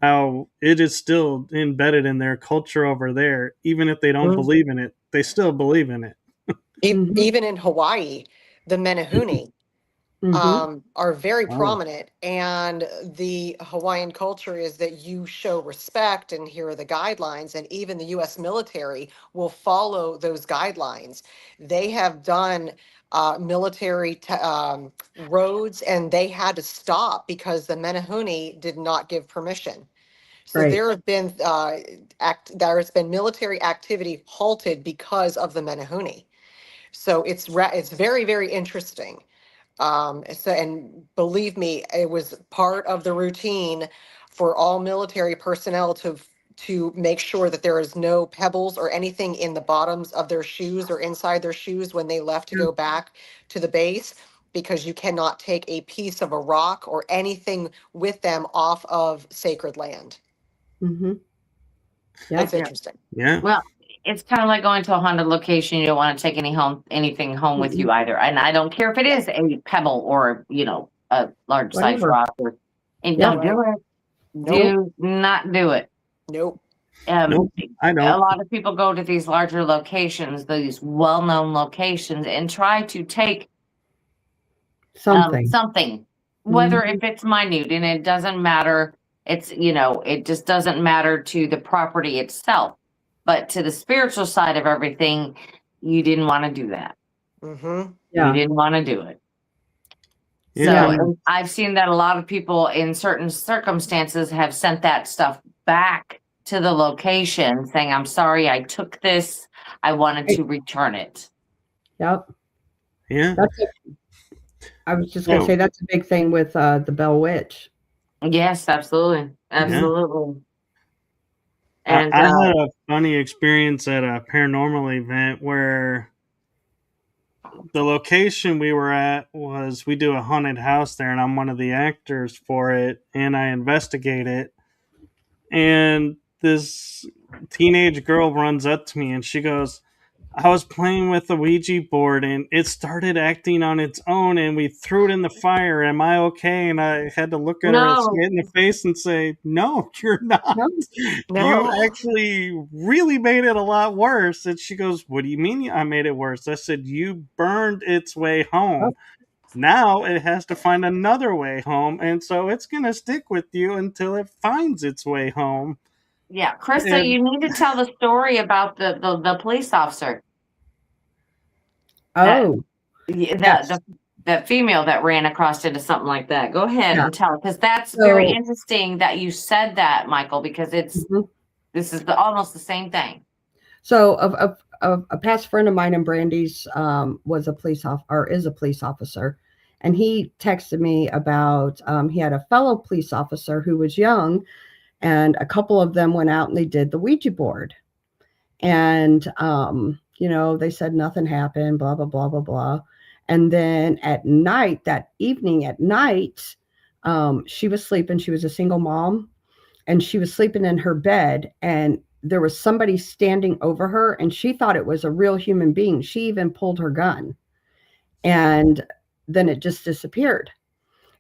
how it is still embedded in their culture over there. Even if they don't believe in it, they still believe in it. Even in Hawaii, the Menehune are very prominent, and the Hawaiian culture is that you show respect, and here are the guidelines, and even the U.S. military will follow those guidelines. They have done military roads, and they had to stop because the Menehune did not give permission. So there have been there has been military activity halted because of the Menehune. So it's very, very interesting. And believe me, it was part of the routine for all military personnel to make sure that there is no pebbles or anything in the bottoms of their shoes or inside their shoes when they left to go back to the base, because you cannot take a piece of a rock or anything with them off of sacred land. That's interesting. Yeah. Well, it's kind of like going to a haunted location. You don't want to take anything home with you either. And I don't care if it is a pebble or, a large size rock. Don't do it. Do not do it. Nope. I don't. A lot of people go to these larger locations, these well-known locations, and try to take something, whether if it's minute, and it doesn't matter. It's, it just doesn't matter to the property itself. But to the spiritual side of everything, you didn't want to do that. You didn't want to do it. So I've seen that a lot of people in certain circumstances have sent that stuff back to the location saying, I'm sorry, I took this. I wanted to return it. Yep. Yeah. I was just going to say that's a big thing with the Bell Witch. Yes, absolutely. Absolutely. And I had a funny experience at a paranormal event where the location we were at was, we do a haunted house there, and I'm one of the actors for it, and I investigate it. And this teenage girl runs up to me and she goes, I was playing with the Ouija board and it started acting on its own and we threw it in the fire. Am I okay? And I had to look at her in the face and say, no, you're not. No. You actually really made it a lot worse. And she goes, what do you mean I made it worse? I said, you burned its way home. Now it has to find another way home. And so it's going to stick with you until it finds its way home. Yeah, Krista, you need to tell the story about the police officer. Oh, the female that ran across into something like that. Go ahead and tell, because that's very interesting that you said that, Michael, because it's this is almost the same thing. So a past friend of mine and Brandi's was a police is a police officer, and he texted me about he had a fellow police officer who was young. And a couple of them went out and they did the Ouija board. And, they said nothing happened, blah, blah, blah, blah, blah. And then at night, that evening at night, she was sleeping. She was a single mom and she was sleeping in her bed. And there was somebody standing over her and she thought it was a real human being. She even pulled her gun and then it just disappeared.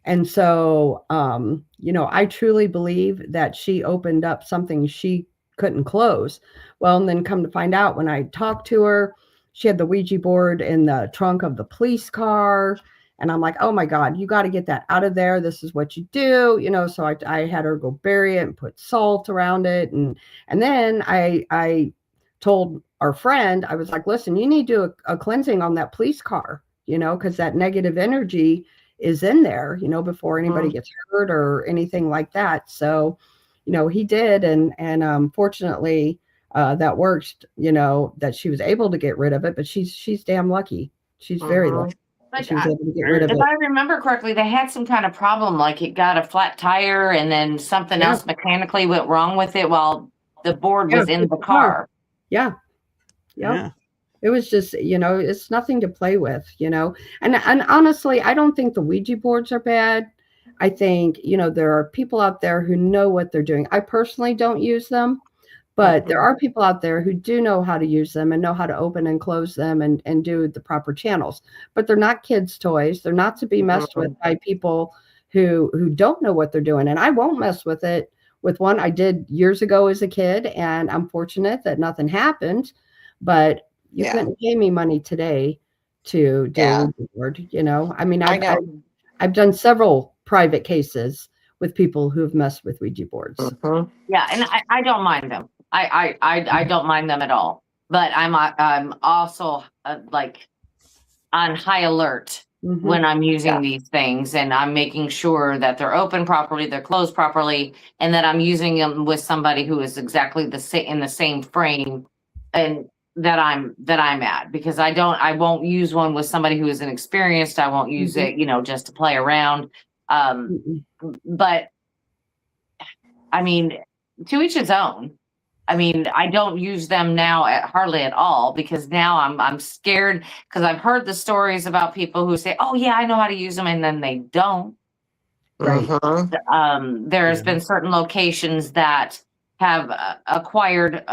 And so, I truly believe that she opened up something she couldn't close. Well, and then come to find out when I talked to her, she had the Ouija board in the trunk of the police car. And I'm like, oh my God, you got to get that out of there. This is what you do. So I had her go bury it and put salt around it. And then I told our friend, I was like, listen, you need to do a cleansing on that police car, because that negative energy is in there, before anybody gets hurt or anything like that. So, he did. And fortunately, that worked, that she was able to get rid of it, but she's damn lucky. She's very lucky. But She was able to get rid of if it. I remember correctly, they had some kind of problem, like it got a flat tire and then something else mechanically went wrong with it while the board was in the car. Yeah. Yeah. It was just, it's nothing to play with, and honestly, I don't think the Ouija boards are bad. I think, there are people out there who know what they're doing. I personally don't use them, but there are people out there who do know how to use them and know how to open and close them and do the proper channels. But they're not kids' toys. They're not to be messed with by people who don't know what they're doing. And I won't mess with it with one I did years ago as a kid. And I'm fortunate that nothing happened. But you couldn't pay me money today to do a Ouija board, I mean, I've done several private cases with people who have messed with Ouija boards. Yeah, and I don't mind them. I don't mind them at all. But I'm also like on high alert when I'm using these things, and I'm making sure that they're open properly, they're closed properly, and that I'm using them with somebody who is exactly in the same frame and that I'm at, because I won't use one with somebody who isn't experienced. I won't use it, just to play around. But I mean, to each his own. I mean, I don't use them now hardly at all, because now I'm scared, because I've heard the stories about people who say, "Oh yeah, I know how to use them," and then they don't. Right. There's been certain locations that have acquired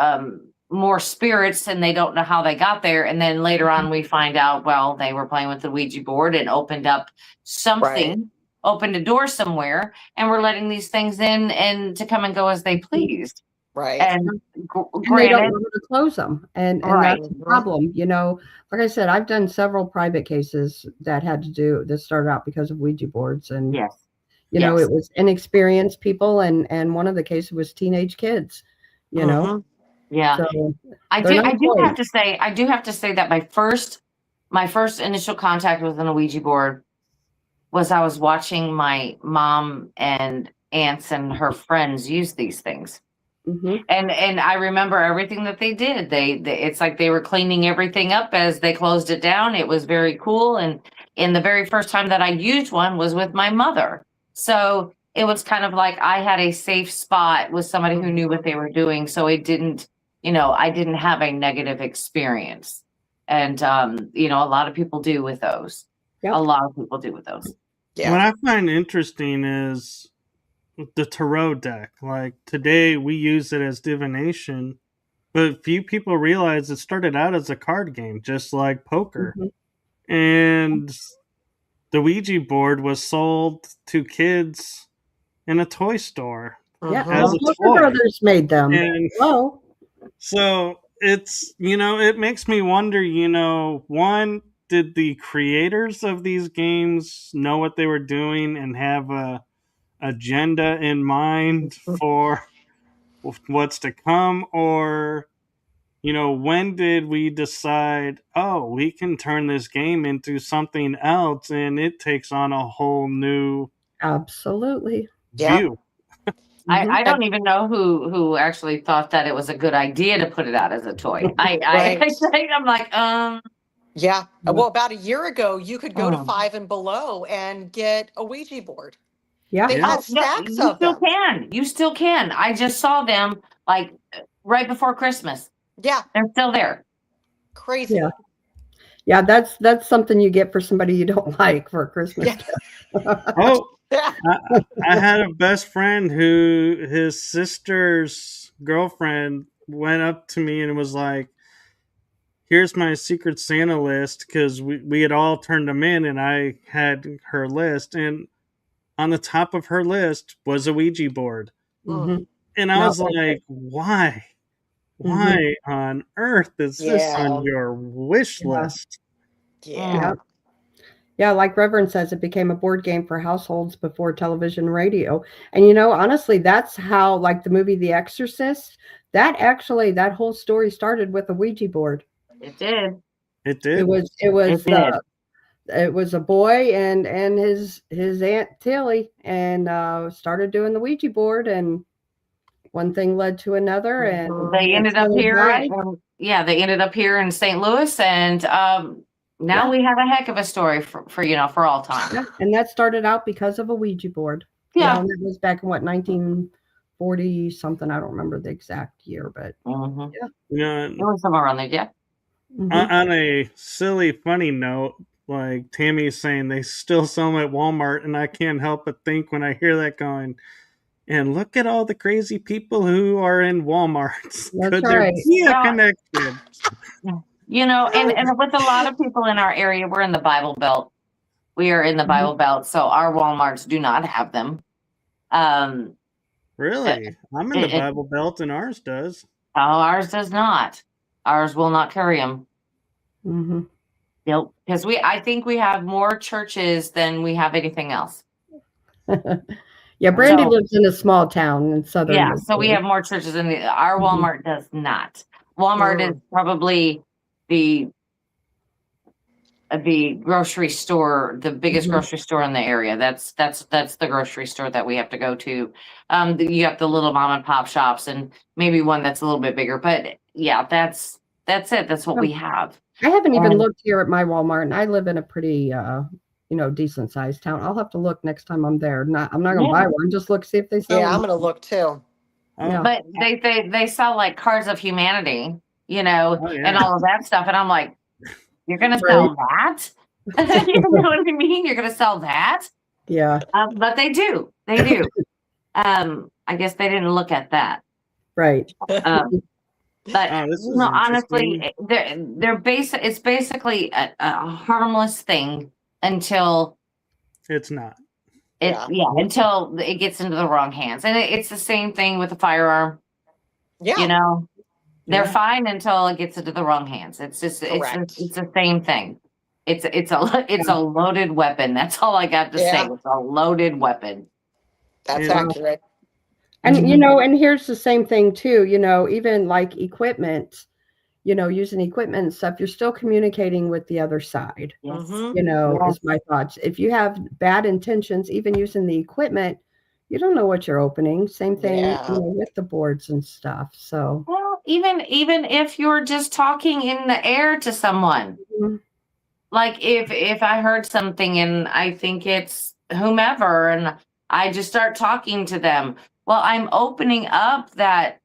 more spirits, and they don't know how they got there, and then later on we find out, well, they were playing with the Ouija board and opened up something, opened a door somewhere, and we're letting these things in and to come and go as they pleased. Right. And they don't know to close them, and that's the problem. Like I said, I've done several private cases that started out because of Ouija boards, and it was inexperienced people, and one of the cases was teenage kids. Yeah, so I do have to say that my first initial contact with an Ouija board was I was watching my mom and aunts and her friends use these things. And I remember everything that they did. It's like they were cleaning everything up as they closed it down. It was very cool. And the very first time that I used one was with my mother. So it was kind of like I had a safe spot with somebody who knew what they were doing. So it didn't, I didn't have a negative experience. And, a lot of people do with those. Yep. A lot of people do with those. Yeah. What I find interesting is the tarot deck. Like today we use it as divination, but few people realize it started out as a card game, just like poker. And the Ouija board was sold to kids in a toy store. As a toy. Brothers made them. And so it's, it makes me wonder, one, did the creators of these games know what they were doing and have a agenda in mind for what's to come? Or, when did we decide, we can turn this game into something else, and it takes on a whole new view? I don't even know who actually thought that it was a good idea to put it out as a toy. I'm like, yeah. Well, about a year ago, you could go to Five and Below and get a Ouija board. Yeah. They had stacks of them. You still can. I just saw them like right before Christmas. Yeah. They're still there. Crazy. Yeah, that's something you get for somebody you don't like for Christmas. I had a best friend who his sister's girlfriend went up to me and was like, "Here's my Secret Santa list," because we had all turned them in, and I had her list, and on the top of her list was a Ouija board. And I was like, why? Why on earth is this on your wish list? Yeah, like Reverend says, it became a board game for households before television and radio. And, honestly, that's how, like the movie The Exorcist, that whole story started with a Ouija board. It did. It did. It was a boy and his Aunt Tilly, and started doing the Ouija board, and one thing led to another, and They ended up that's here. why. They ended up here in St. Louis, and now we have a heck of a story for all time. Yeah, and that started out because of a Ouija board. Yeah, that was back in 1940 something. I don't remember the exact year, but Yeah. it was somewhere around there. Yeah. On a silly, funny note, like Tammy's saying, they still sell them at Walmart, and I can't help but think when I hear that going, and look at all the crazy people who are in Walmarts. Could there be a connection? And with a lot of people in our area, we're in the Bible Belt. We are in the Bible Belt, so our Walmarts do not have them. Really? I'm in the Bible Belt, and ours does. Oh, ours does not. Ours will not carry them. Nope. Because I think we have more churches than we have anything else. Yeah, Brandi lives in a small town in southern. Yeah, so we have more churches than our Walmart does not. Walmart is probably the grocery store, the biggest grocery store in the area. That's the grocery store that we have to go to. You have the little mom and pop shops and maybe one that's a little bit bigger, but yeah, that's it. That's what we have. I haven't even looked here at my Walmart, and I live in a pretty decent sized town. I'll have to look next time I'm there. I'm not gonna buy one, just look, see if they sell. Yeah, I'm gonna look too. But they sell like Cards of Humanity, and all of that stuff, and I'm like, you're gonna sell that? You know what I mean? You're gonna sell that? Yeah. But they do. I guess they didn't look at that. Right. But honestly, it's basically a harmless thing until it's not. Until it gets into the wrong hands. And it's the same thing with a firearm. Yeah. They're fine until it gets into the wrong hands. It's just it's the same thing. It's a loaded weapon. That's all I got to say. It's a loaded weapon. That's accurate. And and here's the same thing too, even like equipment, using equipment and stuff, you're still communicating with the other side. Yes. Is my thoughts. If you have bad intentions, even using the equipment, you don't know what you're opening. Same thing with the boards and stuff. So even if you're just talking in the air to someone, like if I heard something and I think it's whomever and I just start talking to them, well, I'm opening up that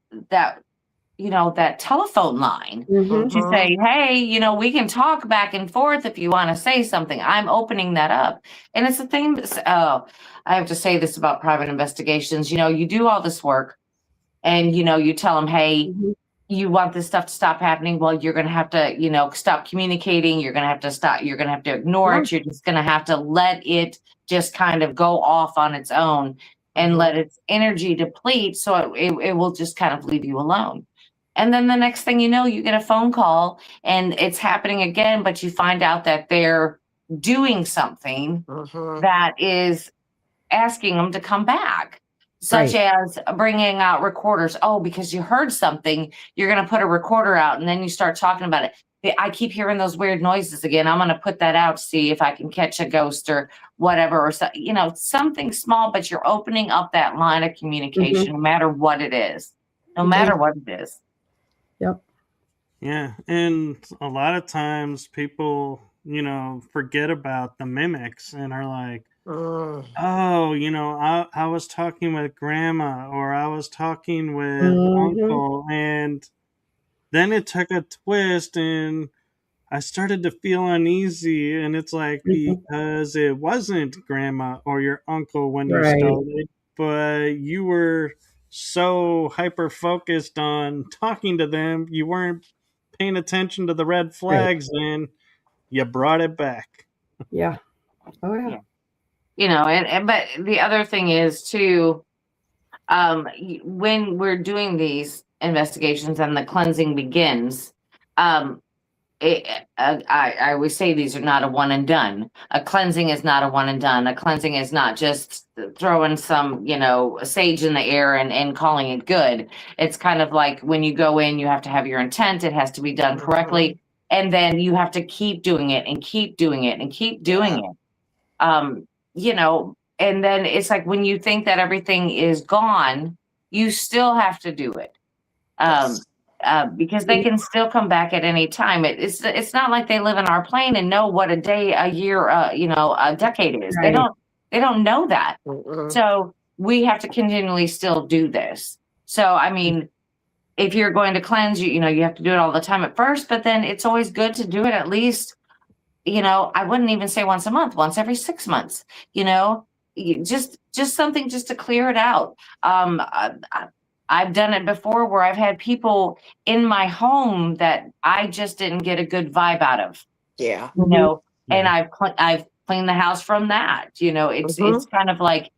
telephone line to say, hey, we can talk back and forth if you want to say something. I'm opening that up. And it's the thing. I have to say this about private investigations. You do all this work and, you tell them, hey, you want this stuff to stop happening. Well, you're going to have to, stop communicating. You're going to have to stop. You're going to have to ignore it. You're just going to have to let it just kind of go off on its own and let its energy deplete. So it will just kind of leave you alone. And then the next thing you know, you get a phone call and it's happening again, but you find out that they're doing something that is asking them to come back, such as bringing out recorders. Oh, because you heard something, you're going to put a recorder out and then you start talking about it. I keep hearing those weird noises again. I'm going to put that out to see if I can catch a ghost or whatever, or something small, but you're opening up that line of communication no matter what it is. No matter what it is. Yep. Yeah. And a lot of times people, forget about the mimics and are like, oh, I was talking with grandma or I was talking with uncle, and then it took a twist and I started to feel uneasy, and it's like because it wasn't grandma or your uncle when you started, but you were so hyper focused on talking to them, you weren't paying attention to the red flags, and you brought it back. Yeah. Oh yeah. But the other thing is too, when we're doing these investigations and the cleansing begins, I always say these are not a one and done. A cleansing is not a one and done. A cleansing is not just throwing some, sage in the air and calling it good. It's kind of like when you go in, you have to have your intent. It has to be done correctly. And then you have to keep doing it and keep doing it and keep doing it. And then it's like when you think that everything is gone, you still have to do it. Because they can still come back at any time. It's not like they live in our plane and know what a day, a year, a decade is. Right. They don't know that. Mhm. So we have to continually still do this. So, I mean, if you're going to cleanse, you have to do it all the time at first, but then it's always good to do it at least, I wouldn't even say once a month, once every 6 months, just something just to clear it out. I've done it before where I've had people in my home that I just didn't get a good vibe out of, Yeah. and I've cleaned the house from that. It's kind of like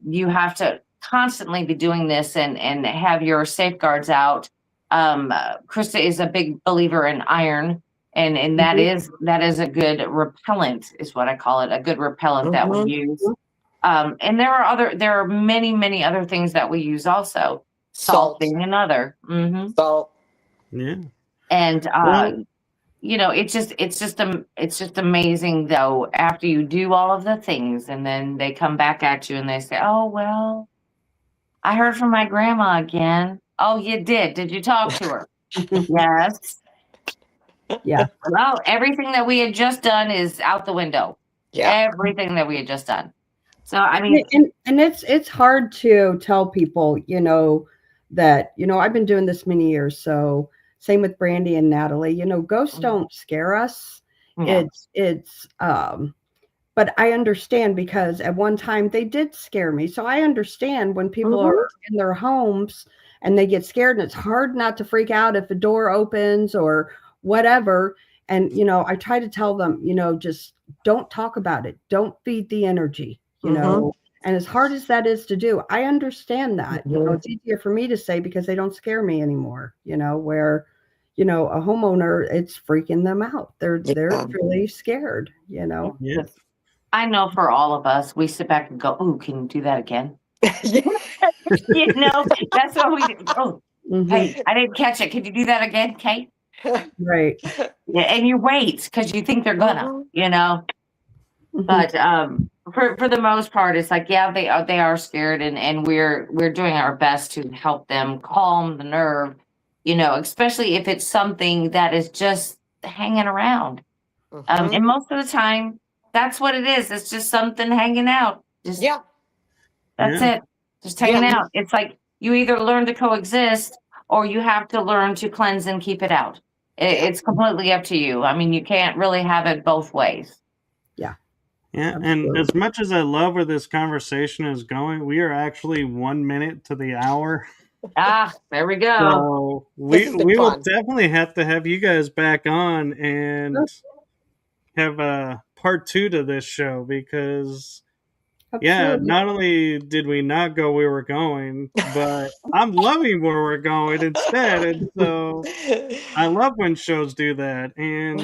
you have to constantly be doing this and have your safeguards out. Krista is a big believer in iron, and that is a good repellent, is what I call it, a good repellent that we use. And there are many, many other things that we use also. Salt being another. Salt. Yeah. And it's just amazing though, after you do all of the things and then they come back at you and they say, "Oh, well, I heard from my grandma again." "Oh, you did? Did you talk to her?" "Yes." Yeah. Well, everything that we had just done is out the window. Yeah. Everything that we had just done. So, I mean, and it's hard to tell people, that, I've been doing this many years. So same with Brandi and Natalie, ghosts don't scare us. Yeah. But I understand, because at one time they did scare me. So I understand when people are in their homes and they get scared, and it's hard not to freak out if a door opens or whatever. And, I try to tell them, just don't talk about it. Don't feed the energy, and as hard as that is to do, I understand that. It's easier for me to say because they don't scare me anymore, where, a homeowner, it's freaking them out. They're really scared, Yeah. I know for all of us, we sit back and go, "Ooh, can you do that again?" That's what we do. "Oh, hey, I didn't catch it. Can you do that again, Kate?" Right. Yeah, and you wait because you think they're gonna, But for the most part, it's like, yeah, they are scared, and we're doing our best to help them calm the nerve, especially if it's something that is just hanging around. And most of the time, that's what it is. It's just something hanging out. That's it. Just hanging out. It's like you either learn to coexist or you have to learn to cleanse and keep it out. It's completely up to you. I mean, you can't really have it both ways. Yeah, and as much as I love where this conversation is going, we are actually 1 minute to the hour. There we go. So we will definitely have to have you guys back on and have a part 2 to this show, because not only did we not go where we're going, but I'm loving where we're going instead. And so I love when shows do that. And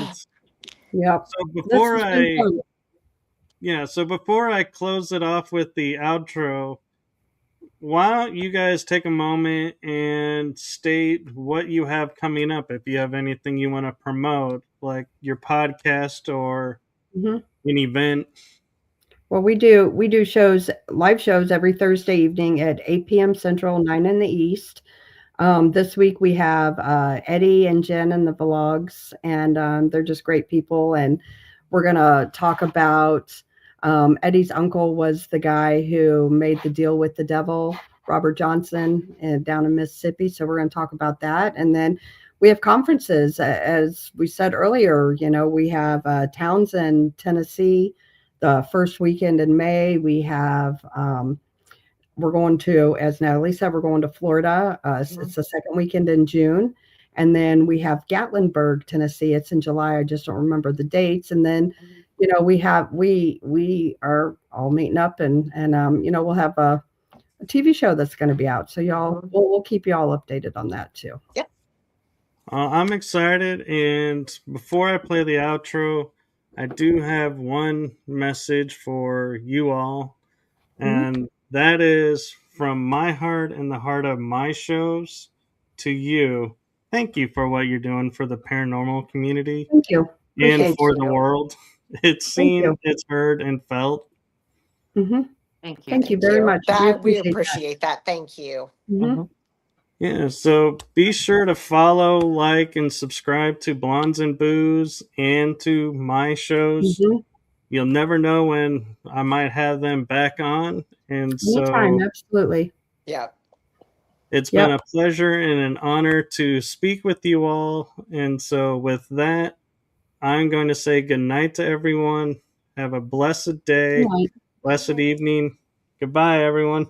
so before I close it off with the outro, why don't you guys take a moment and state what you have coming up, if you have anything you want to promote, like your podcast or an event. Well, we do shows, live shows every Thursday evening at 8 p.m. Central, 9 in the East. This week we have Eddie and Jen in the vlogs, and they're just great people. And we're going to talk about Eddie's uncle was the guy who made the deal with the devil, Robert Johnson, down in Mississippi. So we're going to talk about that. And then we have conferences, as we said earlier. We have Townsend, Tennessee, the first weekend in May. We have we're going to, as Natalie said, we're going to Florida. It's the second weekend in June. And then we have Gatlinburg, Tennessee. It's in July. I just don't remember the dates. And then, we are all meeting up, and we'll have a TV show that's going to be out. So we'll keep you all updated on that too. Yeah. I'm excited. And before I play the outro, I do have one message for you all. And that is from my heart and the heart of my shows to you. Thank you for what you're doing for the paranormal community. Thank you. And for the world. It's seen, it's heard, and felt. Thank you. Thank you very much. We appreciate that. Thank you. Mhm. Yeah, so be sure to follow, like, and subscribe to Blondes and Booze and to my shows. Mhm. You'll never know when I might have them back on. And Anytime, so absolutely. Yeah. it's been a pleasure and an honor to speak with you all. And so with that, I'm going to say good night to everyone. Have a blessed day, Good night. blessed evening. Goodbye, everyone.